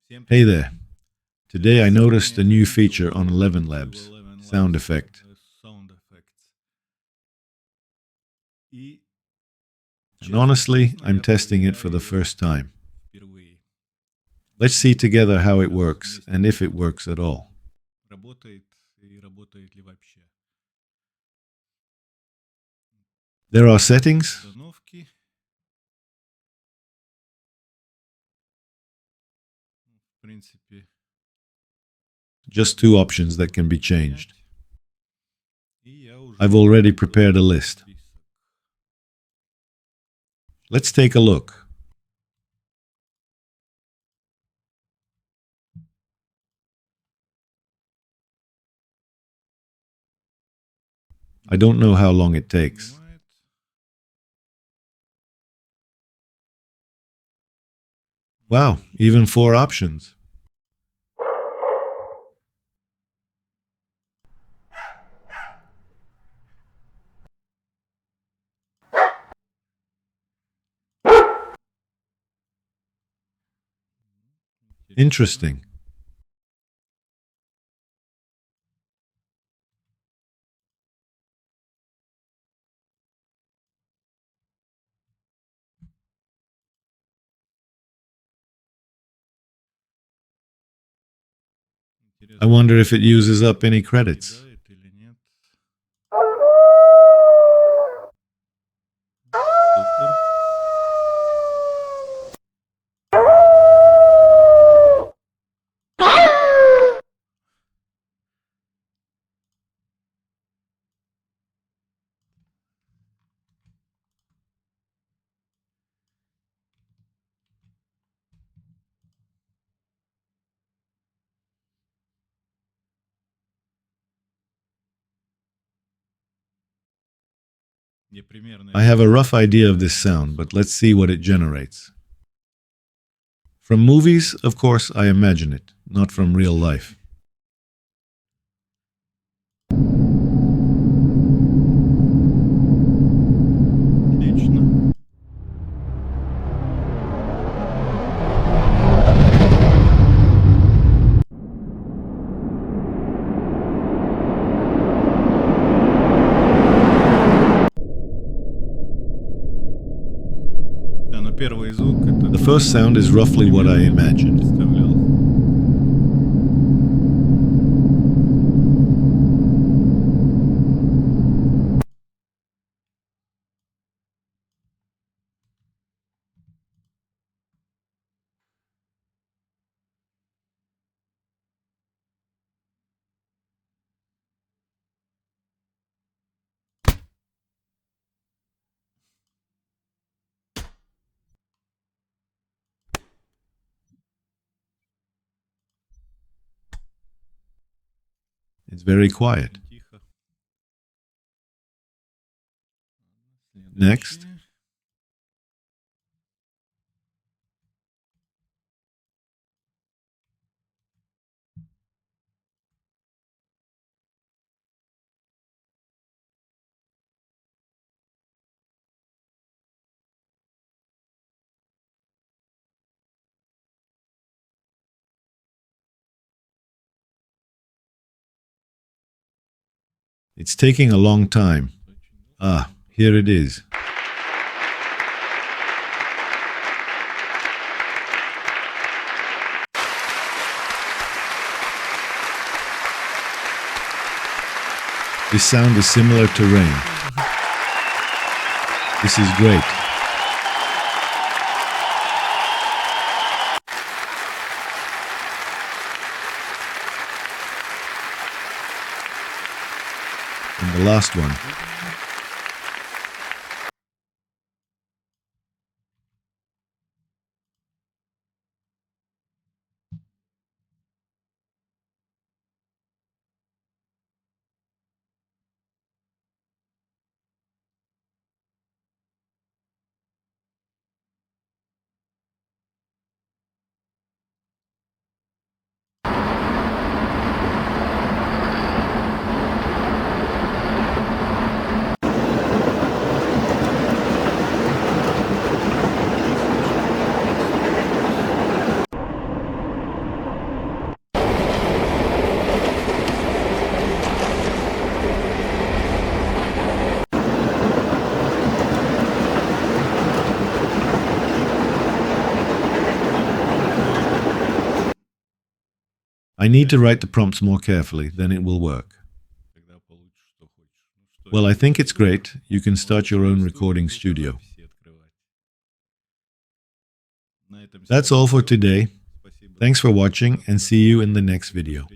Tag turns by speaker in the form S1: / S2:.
S1: Hey there. Today I noticed a new feature on ElevenLabs, sound effect. And honestly, I'm testing it for the first time. Let's see together how it works and if it works at all. There are settings, just two options that can be changed. I've already prepared a list. Let's take a look. I don't know how long it takes. Wow, even four options. Interesting. I wonder if it uses up any credits. I have a rough idea of this sound, but let's see what it generates. From movies, of course, I imagine it, not from real life. The first sound is roughly what I imagined. It's very quiet. Next, it's taking a long time. Ah, here it is. This sound is similar to rain. This is great. And the last one. I need to write the prompts more carefully, then it will work. Well, I think it's great. You can start your own recording studio. That's all for today. Thanks for watching and see you in the next video.